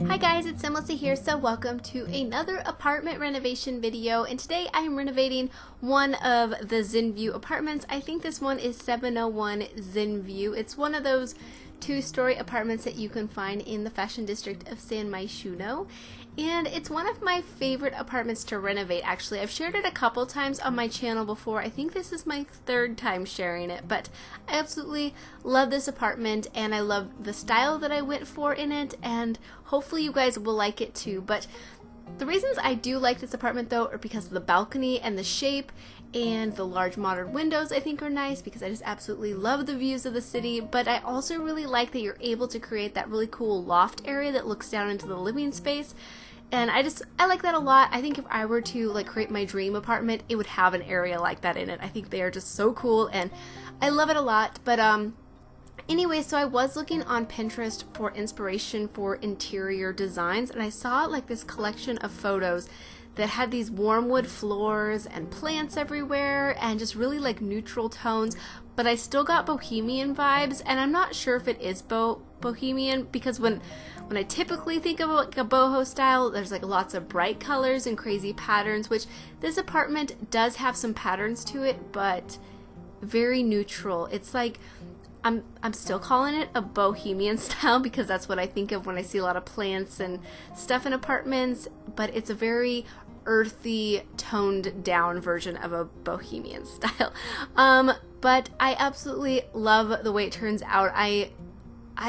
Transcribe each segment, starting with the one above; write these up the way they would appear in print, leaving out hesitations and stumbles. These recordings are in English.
Hi guys, it's SimLicy here, so welcome to another apartment renovation video, and today I am renovating one of the Zenview apartments. I think this one is 701 Zenview. It's one of those two-story apartments that you can find in the fashion district of San Myshuno, and it's one of my favorite apartments to renovate. Actually, I've shared it a couple times on my channel before. I think this is my third time sharing it, but I absolutely love this apartment and I love the style that I went for in it, and hopefully you guys will like it too. But the reasons I do like this apartment though are because of the balcony and the shape, and the large modern windows I think are nice because I just absolutely love the views of the city. But I also really like that you're able to create that really cool loft area that looks down into the living space, and I like that a lot. I think if I were to like create my dream apartment, it would have an area like that in it. I think they are just so cool and I love it a lot. But anyway, so I was looking on Pinterest for inspiration for interior designs, and I saw like this collection of photos that had these warm wood floors and plants everywhere and just really like neutral tones, but I still got bohemian vibes, and I'm not sure if it is bohemian because when I typically think of like a boho style, there's like lots of bright colors and crazy patterns, which this apartment does have some patterns to it, but very neutral. It's like I'm still calling it a bohemian style because that's what I think of when I see a lot of plants and stuff in apartments, but it's a very earthy, toned down version of a bohemian style. But I absolutely love the way it turns out.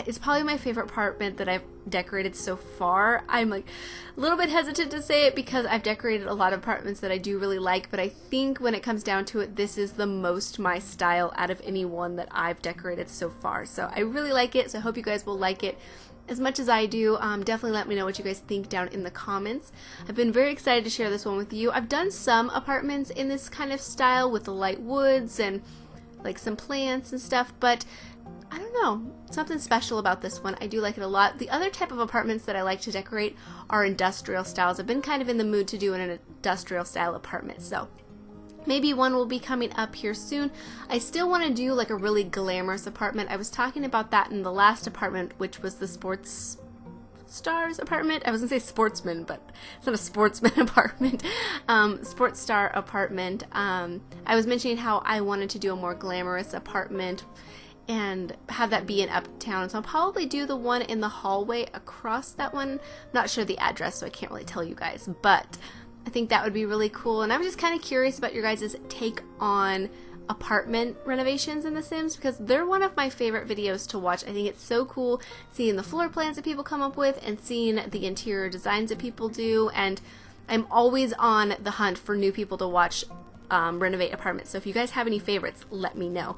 It's probably my favorite apartment that I've decorated so far. I'm like a little bit hesitant to say it because I've decorated a lot of apartments that I do really like, but I think when it comes down to it, this is the most my style out of any one that I've decorated so far. So I really like it, so I hope you guys will like it as much as I do. Definitely let me know what you guys think down in the comments. I've been very excited to share this one with you. I've done some apartments in this kind of style with the light woods and like some plants and stuff, but I don't know, something special about this one. I do like it a lot. The other type of apartments that I like to decorate are industrial styles. I've been kind of in the mood to do an industrial style apartment, so maybe one will be coming up here soon. I still want to do like a really glamorous apartment. I was talking about that in the last apartment, which was the Sports Stars apartment. I was gonna say sportsman, but it's not a sportsman apartment. Sports Star apartment. I was mentioning how I wanted to do a more glamorous apartment and have that be in uptown, so I'll probably do the one in the hallway across that one. I'm not sure the address, so I can't really tell you guys, but I think that would be really cool. And I was just kind of curious about your guys' take on apartment renovations in The Sims because they're one of my favorite videos to watch. I think it's so cool seeing the floor plans that people come up with and seeing the interior designs that people do, and I'm always on the hunt for new people to watch renovate apartments. So if you guys have any favorites, let me know.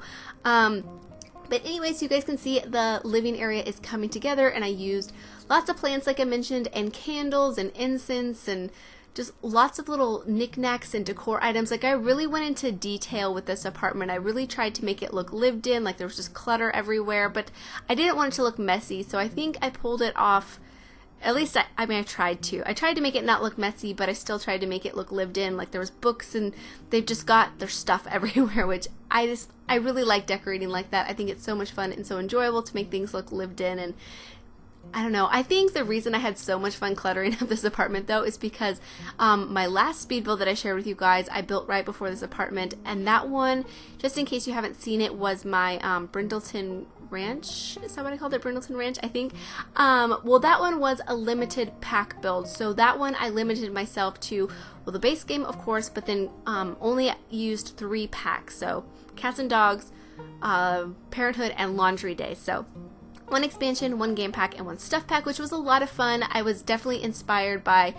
But anyway, so you guys can see the living area is coming together, and I used lots of plants like I mentioned, and candles and incense and just lots of little knickknacks and decor items. Like I really went into detail with this apartment. I really tried to make it look lived in, like there was just clutter everywhere, but I didn't want it to look messy, so I think I pulled it off. At least I mean I tried to make it not look messy, but I still tried to make it look lived in. Like there was books and they've just got their stuff everywhere, which I really like decorating like that. I think it's so much fun and so enjoyable to make things look lived in. And I don't know, I think the reason I had so much fun cluttering up this apartment though is because my last speed build that I shared with you guys, I built right before this apartment, and that one, just in case you haven't seen it, was my Brindleton Ranch. Is that what I called it? Brindleton Ranch, I think. Well, that one was a limited pack build, so that one I limited myself to, well, the base game of course, but then only used 3 packs, so Cats and Dogs, Parenthood, and Laundry Day. So 1 expansion, 1 game pack, and 1 stuff pack, which was a lot of fun. I was definitely inspired by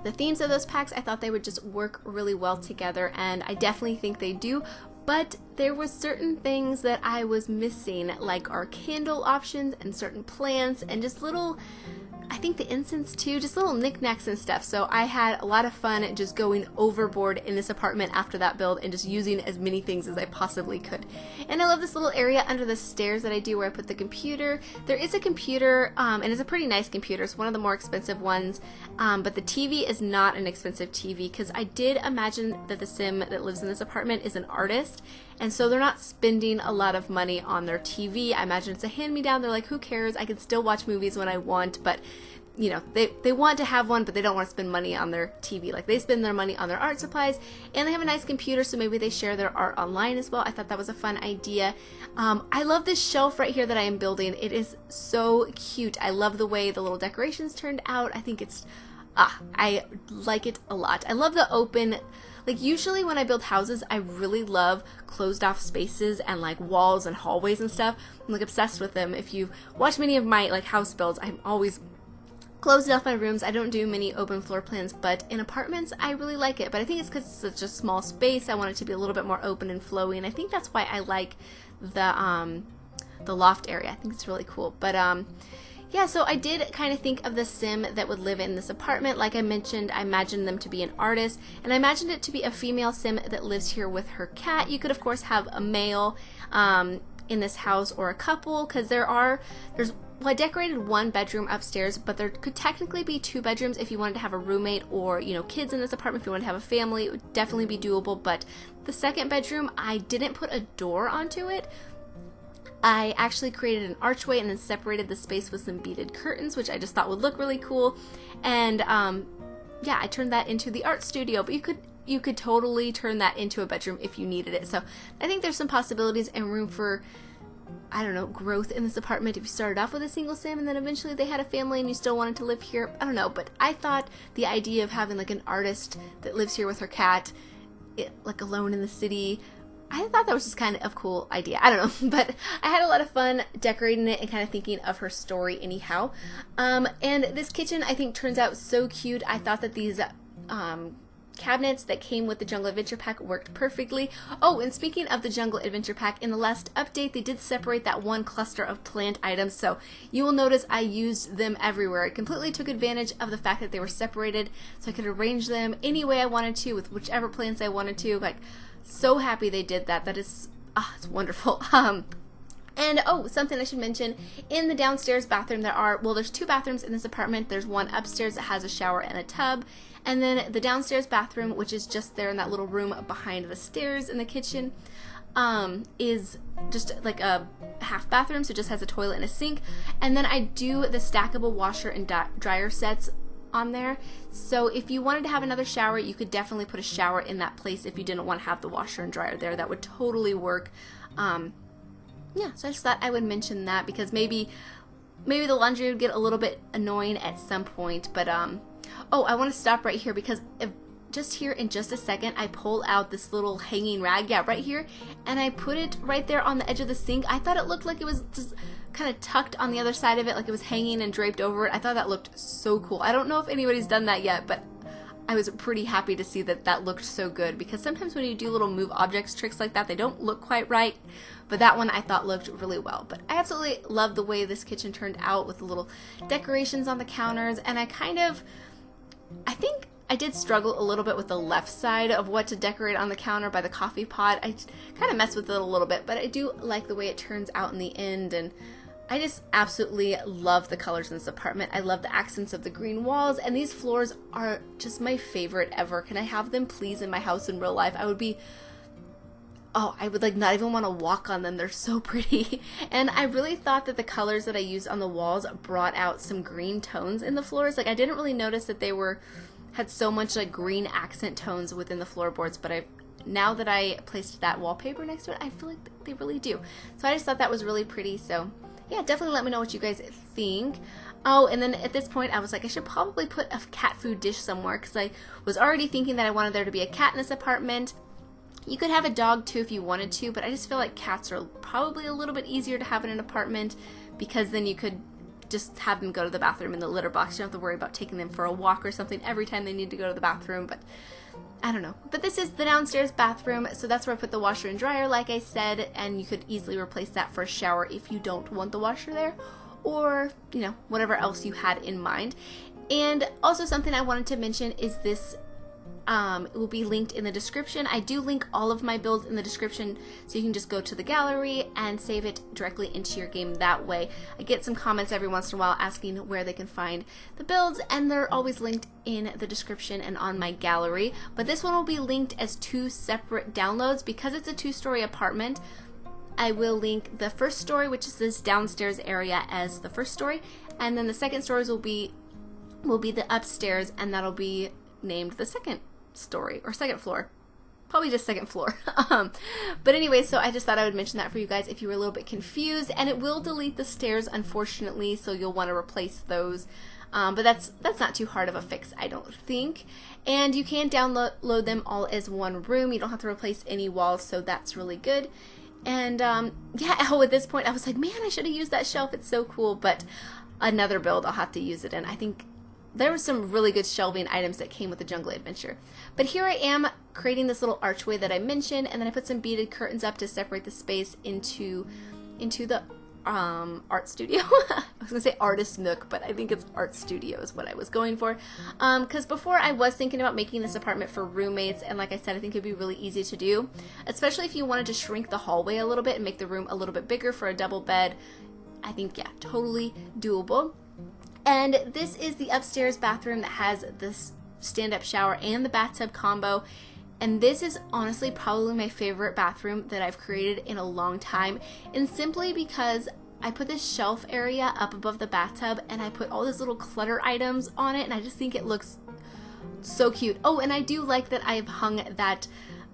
the themes of those packs. I thought they would just work really well together, and I definitely think they do. But there were certain things that I was missing, like our candle options and certain plants and just little, I think the incense too, just little knickknacks and stuff. So I had a lot of fun just going overboard in this apartment after that build and just using as many things as I possibly could. And I love this little area under the stairs that I do where I put the computer. There is a computer, and it's a pretty nice computer. It's one of the more expensive ones, but the TV is not an expensive TV because I did imagine that the Sim that lives in this apartment is an artist, and so they're not spending a lot of money on their TV. I imagine it's a hand-me-down. They're like, who cares? I can still watch movies when I want, but you know, they want to have one, but they don't want to spend money on their TV. Like, they spend their money on their art supplies, and they have a nice computer, so maybe they share their art online as well. I thought that was a fun idea. I love this shelf right here that I am building. It is so cute. I love the way the little decorations turned out. I think it's, I like it a lot. I love the open, like, usually when I build houses, I really love closed off spaces and like walls and hallways and stuff. I'm like obsessed with them. If you watch many of my like house builds, I'm always closed off my rooms. I don't do many open floor plans, but in apartments, I really like it. But I think it's because it's such a small space. I want it to be a little bit more open and flowy, and I think that's why I like the loft area. I think it's really cool. But yeah, so I did kind of think of the sim that would live in this apartment. Like I mentioned, I imagined them to be an artist, and I imagined it to be a female sim that lives here with her cat. You could, of course, have a male in this house, or a couple, because there's well, I decorated one bedroom upstairs, but there could technically be 2 bedrooms if you wanted to have a roommate or, you know, kids in this apartment. If you wanted to have a family, it would definitely be doable. But the second bedroom, I didn't put a door onto it. I actually created an archway and then separated the space with some beaded curtains, which I just thought would look really cool. And yeah, I turned that into the art studio, but you could totally turn that into a bedroom if you needed it. So I think there's some possibilities and room for, I don't know, growth in this apartment if you started off with a single sim and then eventually they had a family and you still wanted to live here. I don't know, but I thought the idea of having like an artist that lives here with her cat, like alone in the city, I thought that was just kind of a cool idea. I don't know, but I had a lot of fun decorating it and kind of thinking of her story anyhow. And this kitchen, I think, turns out so cute. I thought that these cabinets that came with the Jungle Adventure Pack worked perfectly. Oh, and speaking of the Jungle Adventure Pack, in the last update, they did separate that one cluster of plant items, so you will notice I used them everywhere. I completely took advantage of the fact that they were separated, so I could arrange them any way I wanted to, with whichever plants I wanted to. Like, so happy they did that. That is, it's wonderful. And oh, something I should mention, in the downstairs bathroom there's 2 bathrooms in this apartment. There's one upstairs that has a shower and a tub, and then the downstairs bathroom, which is just there in that little room behind the stairs in the kitchen, is just like a half bathroom, so it just has a toilet and a sink. And then I do the stackable washer and dryer sets on there, so if you wanted to have another shower, you could definitely put a shower in that place if you didn't want to have the washer and dryer there. That would totally work. Yeah, so I just thought I would mention that because maybe the laundry would get a little bit annoying at some point. But oh, I want to stop right here because just here in just a second, I pull out this little hanging rag, yeah, right here, and I put it right there on the edge of the sink. I thought it looked like it was just kind of tucked on the other side of it, like it was hanging and draped over it. I thought that looked so cool. I don't know if anybody's done that yet, but I was pretty happy to see that that looked so good, because sometimes when you do little move objects tricks like that, they don't look quite right, but that one I thought looked really well. But I absolutely love the way this kitchen turned out with the little decorations on the counters, and I think I did struggle a little bit with the left side of what to decorate on the counter by the coffee pot. I kind of messed with it a little bit, but I do like the way it turns out in the end, and I just absolutely love the colors in this apartment. I love the accents of the green walls, and these floors are just my favorite ever. Can I have them please in my house in real life? I would like not even want to walk on them. They're so pretty. And I really thought that the colors that I used on the walls brought out some green tones in the floors. Like, I didn't really notice that they had so much like green accent tones within the floorboards, but now that I placed that wallpaper next to it, I feel like they really do. So I just thought that was really pretty. So yeah, definitely let me know what you guys think. Oh, and then at this point, I was like, I should probably put a cat food dish somewhere, because I was already thinking that I wanted there to be a cat in this apartment. You could have a dog too if you wanted to, but I just feel like cats are probably a little bit easier to have in an apartment, because then you could just have them go to the bathroom in the litter box. You don't have to worry about taking them for a walk or something every time they need to go to the bathroom, but I don't know. But this is the downstairs bathroom, so that's where I put the washer and dryer, like I said, and you could easily replace that for a shower if you don't want the washer there, or, you know, whatever else you had in mind. And also something I wanted to mention is this, it will be linked in the description. I do link all of my builds in the description, so you can just go to the gallery and save it directly into your game that way. I get some comments every once in a while asking where they can find the builds, and they're always linked in the description and on my gallery. But this one will be linked as 2 separate downloads because it's a 2-story apartment. I will link the first story, which is this downstairs area, as the first story, and then the second stories will be will be the upstairs, and that'll be named the second story or second floor. Probably just second floor. But anyway, so I just thought I would mention that for you guys if you were a little bit confused. And it will delete the stairs, unfortunately, so you'll want to replace those. But that's not too hard of a fix, I don't think. And you can download them all as one room. You don't have to replace any walls, so that's really good. And yeah, oh, at this point I was like, man, I should have used that shelf. It's so cool. But another build I'll have to use it in. I think there were some really good shelving items that came with the Jungle Adventure. But here I am creating this little archway that I mentioned, and then I put some beaded curtains up to separate the space into the art studio. I was gonna say artist nook, but I think it's art studio is what I was going for. Because before I was thinking about making this apartment for roommates, and like I said, I think it'd be really easy to do, especially if you wanted to shrink the hallway a little bit and make the room a little bit bigger for a double bed. I think, yeah, totally doable. And this is the upstairs bathroom that has this stand-up shower and the bathtub combo. And this is honestly probably my favorite bathroom that I've created in a long time. And simply because I put this shelf area up above the bathtub and I put all these little clutter items on it, and I just think it looks so cute. Oh, and I do like that I've hung that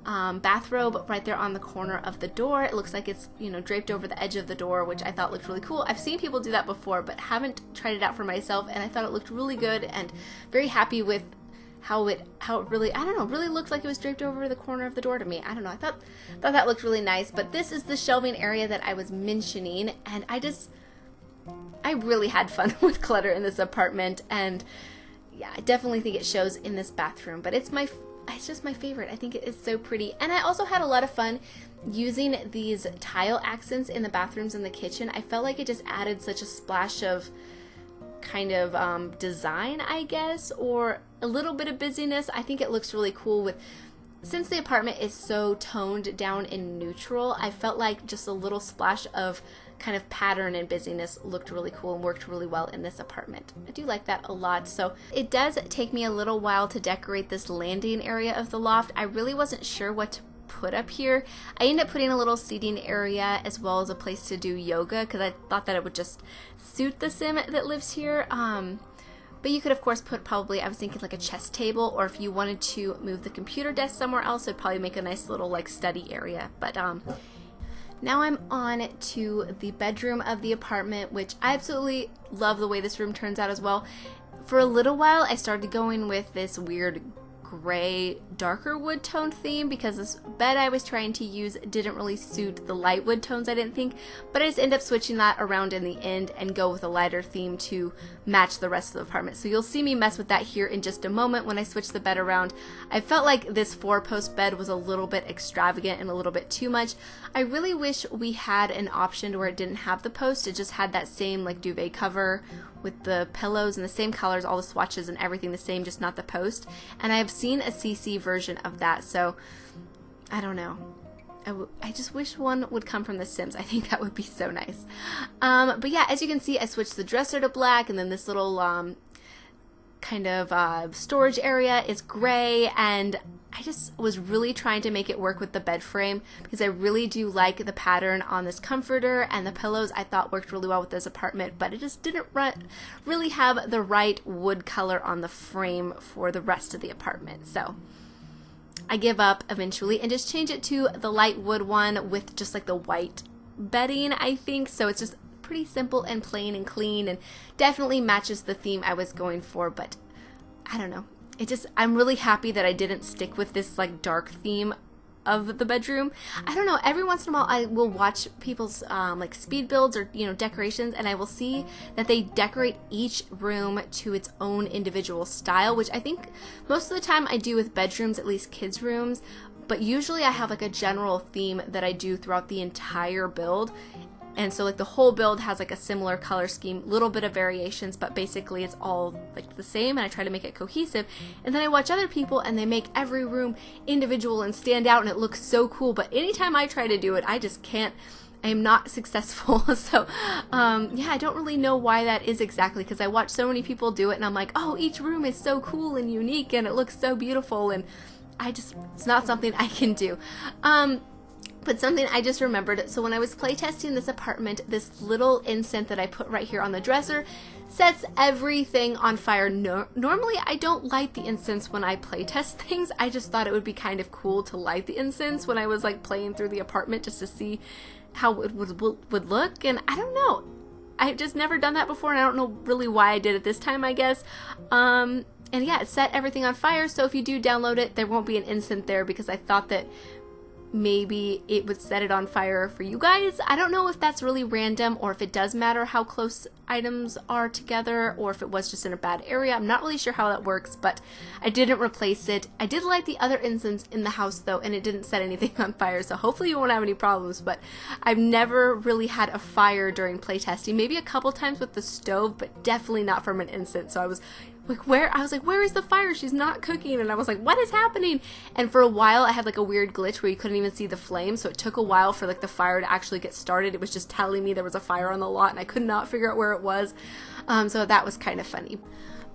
bathrobe right there on the corner of the door. It looks like it's, you know, draped over the edge of the door, which I thought looked really cool. I've seen people do that before, but haven't tried it out for myself, and I thought it looked really good, and very happy with how it really, I don't know, really looked like it was draped over the corner of the door to me. I don't know, I thought that looked really nice. But this is the shelving area that I was mentioning, and I really had fun with clutter in this apartment, and yeah, I definitely think it shows in this bathroom, but it's just my favorite. I think it is so pretty. And I also had a lot of fun using these tile accents in the bathrooms and the kitchen. I felt like it just added such a splash of kind of design, I guess, or a little bit of busyness. I think it looks really cool since the apartment is so toned down and neutral. I felt like just a little splash of kind of pattern and busyness looked really cool and worked really well in this apartment. I do like that a lot. So it does take me a little while to decorate this landing area of the loft. I really wasn't sure what to put up here. I ended up putting a little seating area as well as a place to do yoga because I thought that it would just suit the sim that lives here. But you could of course put probably, I was thinking like a chess table, or if you wanted to move the computer desk somewhere else, it'd probably make a nice little like study area. But now I'm on to the bedroom of the apartment, which I absolutely love the way this room turns out as well. For a little while, I started going with this weird gray, darker wood tone theme because this bed I was trying to use didn't really suit the light wood tones, I didn't think, but I just ended up switching that around in the end and go with a lighter theme to match the rest of the apartment. So you'll see me mess with that here in just a moment when I switch the bed around. I felt like this 4-post bed was a little bit extravagant and a little bit too much. I really wish we had an option where it didn't have the post, it just had that same like duvet cover with the pillows and the same colors, all the swatches and everything the same, just not the post. And I have seen a CC version of that, so I don't know. I just wish one would come from The Sims. I think that would be so nice. But yeah, as you can see, I switched the dresser to black, and then this little kind of storage area is gray, and I just was really trying to make it work with the bed frame because I really do like the pattern on this comforter, and the pillows I thought worked really well with this apartment, but it just didn't really have the right wood color on the frame for the rest of the apartment. So I give up eventually and just change it to the light wood one with just like the white bedding, I think. So it's just pretty simple and plain and clean and definitely matches the theme I was going for, but I don't know. I'm really happy that I didn't stick with this like dark theme of the bedroom. I don't know, every once in a while I will watch people's like speed builds or, you know, decorations, and I will see that they decorate each room to its own individual style, which I think most of the time I do with bedrooms, at least kids' rooms, but usually I have like a general theme that I do throughout the entire build. And so like the whole build has like a similar color scheme, little bit of variations, but basically it's all like the same, and I try to make it cohesive. And then I watch other people and they make every room individual and stand out, and it looks so cool. But anytime I try to do it, I just can't. I am not successful. So yeah, I don't really know why that is exactly, because I watch so many people do it and I'm like, oh, each room is so cool and unique and it looks so beautiful, and it's not something I can do. But something I just remembered, so when I was playtesting this apartment, this little incense that I put right here on the dresser sets everything on fire. Normally I don't light the incense when I playtest things. I just thought it would be kind of cool to light the incense when I was like playing through the apartment just to see how it would look. And I don't know, I've just never done that before, and I don't know really why I did it this time, I guess. And yeah, it set everything on fire, so if you do download it, there won't be an incense there because I thought that maybe it would set it on fire for you guys. I don't know if that's really random or if it does matter how close items are together or if it was just in a bad area. I'm not really sure how that works, but I didn't replace it. I did light the other incense in the house though, and it didn't set anything on fire, so hopefully you won't have any problems. But I've never really had a fire during playtesting. Maybe a couple times with the stove, but definitely not from an incense. So I was like, where is the fire? She's not cooking. And I was like, what is happening? And for a while I had like a weird glitch where you couldn't even see the flame, so it took a while for like the fire to actually get started. It was just telling me there was a fire on the lot and I could not figure out where it was. So that was kind of funny.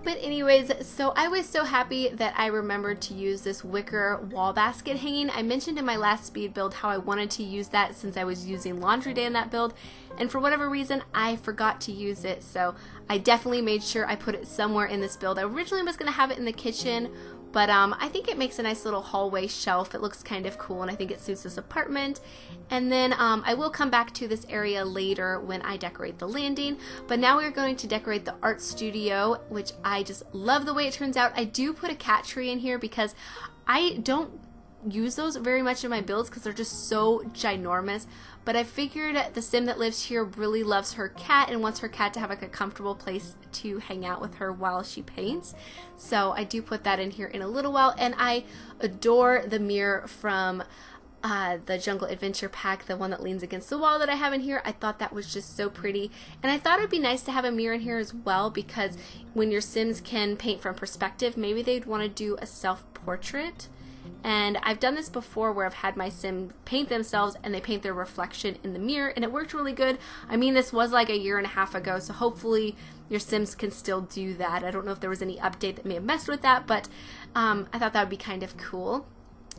But anyways, so I was so happy that I remembered to use this wicker wall basket hanging. I mentioned in my last speed build how I wanted to use that since I was using laundry day in that build, and for whatever reason I forgot to use it, so I definitely made sure I put it somewhere in this build. I originally was going to have it in the kitchen, but I think it makes a nice little hallway shelf. It looks kind of cool and I think it suits this apartment. And then I will come back to this area later when I decorate the landing. But now we're going to decorate the art studio, which I just love the way it turns out. I do put a cat tree in here because I don't use those very much in my builds because they're just so ginormous. But I figured the sim that lives here really loves her cat and wants her cat to have like a comfortable place to hang out with her while she paints. So I do put that in here in a little while. And I adore the mirror from the Jungle Adventure pack, the one that leans against the wall that I have in here. I thought that was just so pretty. And I thought it would be nice to have a mirror in here as well, because when your sims can paint from perspective, maybe they'd want to do a self-portrait. And I've done this before where I've had my sim paint themselves and they paint their reflection in the mirror, and it worked really good. I mean, this was like a year and a half ago, so hopefully your sims can still do that. I don't know if there was any update that may have messed with that, but I thought that would be kind of cool.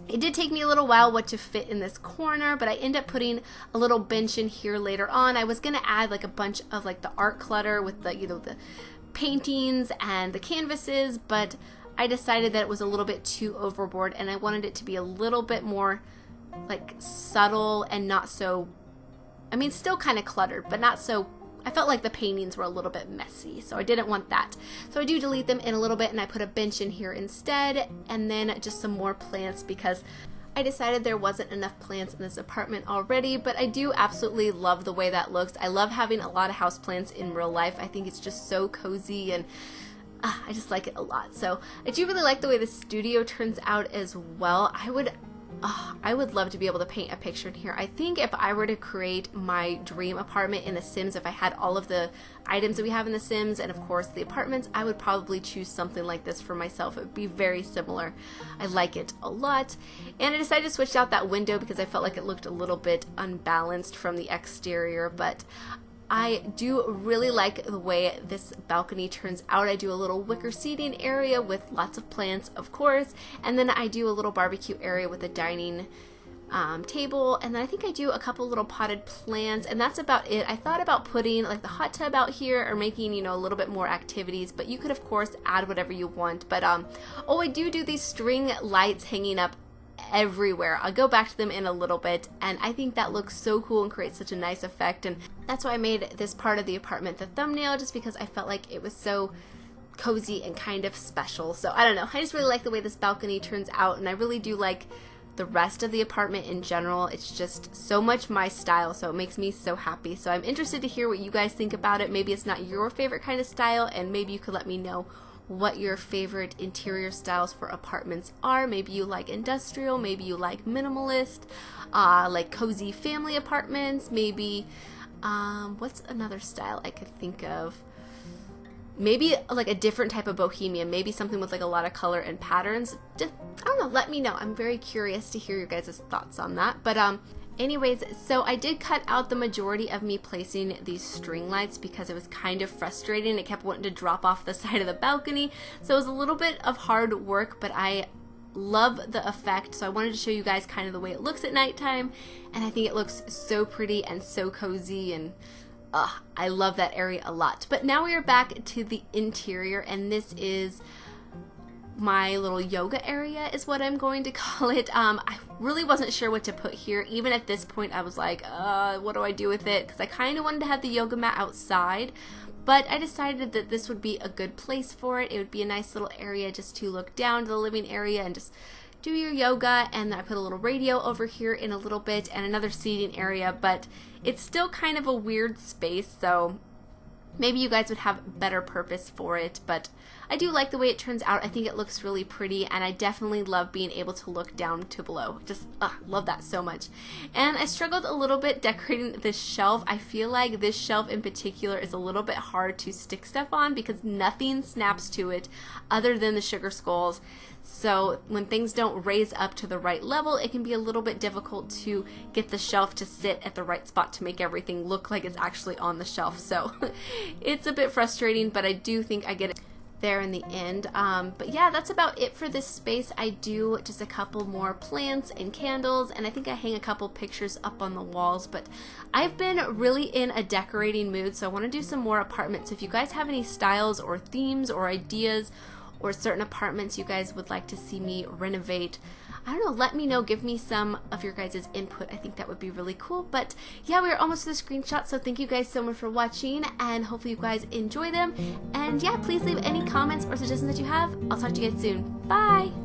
It did take me a little while what to fit in this corner, but I ended up putting a little bench in here later on. I was going to add like a bunch of like the art clutter with the, you know, the paintings and the canvases, but I decided that it was a little bit too overboard and I wanted it to be a little bit more like subtle and not so, I mean, still kind of cluttered, but not so, I felt like the paintings were a little bit messy, so I didn't want that. So I do delete them in a little bit and I put a bench in here instead, and then just some more plants because I decided there wasn't enough plants in this apartment already, but I do absolutely love the way that looks. I love having a lot of houseplants in real life. I think it's just so cozy and I just like it a lot. So I do really like the way the studio turns out as well. I would love to be able to paint a picture in here. I think if I were to create my dream apartment in The Sims, if I had all of the items that we have in The Sims and of course the apartments, I would probably choose something like this for myself. It would be very similar. I like it a lot. And I decided to switch out that window because I felt like it looked a little bit unbalanced from the exterior, but I do really like the way this balcony turns out. I do a little wicker seating area with lots of plants, of course, and then I do a little barbecue area with a dining table, and then I think I do a couple little potted plants, and that's about it. I thought about putting like the hot tub out here or making, you know, a little bit more activities, but you could of course add whatever you want. But oh, I do these string lights hanging up everywhere. I'll go back to them in a little bit, and I think that looks so cool and creates such a nice effect, and that's why I made this part of the apartment the thumbnail, just because I felt like it was so cozy and kind of special. So I don't know, I just really like the way this balcony turns out, and I really do like the rest of the apartment in general. It's just so much my style, so it makes me so happy. So I'm interested to hear what you guys think about it. Maybe it's not your favorite kind of style, and maybe you could let me know what your favorite interior styles for apartments are. Maybe you like industrial, maybe you like minimalist, like cozy family apartments, maybe what's another style I could think of? Maybe like a different type of bohemian, maybe something with like a lot of color and patterns. Just, I don't know, let me know. I'm very curious to hear your guys' thoughts on that. But anyways, so I did cut out the majority of me placing these string lights because it was kind of frustrating. It kept wanting to drop off the side of the balcony, so it was a little bit of hard work, but I love the effect, so I wanted to show you guys kind of the way it looks at nighttime, and I think it looks so pretty and so cozy, and I love that area a lot. But now we are back to the interior, and this is my little yoga area is what I'm going to call it. I really wasn't sure what to put here. Even at this point I was like, what do I do with it? Because I kind of wanted to have the yoga mat outside, but I decided that this would be a good place for it. It would be a nice little area just to look down to the living area and just do your yoga. And then I put a little radio over here in a little bit and another seating area, but it's still kind of a weird space, so maybe you guys would have better purpose for it, but I do like the way it turns out. I think it looks really pretty, and I definitely love being able to look down to below. Just love that so much. And I struggled a little bit decorating this shelf. I feel like this shelf in particular is a little bit hard to stick stuff on because nothing snaps to it other than the sugar skulls. So when things don't raise up to the right level, it can be a little bit difficult to get the shelf to sit at the right spot to make everything look like it's actually on the shelf. So it's a bit frustrating, but I do think I get it there in the end. But yeah, that's about it for this space. I do just a couple more plants and candles, and I think I hang a couple pictures up on the walls, but I've been really in a decorating mood, so I want to do some more apartments. If you guys have any styles or themes or ideas or certain apartments you guys would like to see me renovate, I don't know, let me know. Give me some of your guys' input. I think that would be really cool. But yeah, we're almost to the screenshot, so thank you guys so much for watching, and hopefully you guys enjoy them. And yeah, please leave any comments or suggestions that you have. I'll talk to you guys soon. Bye!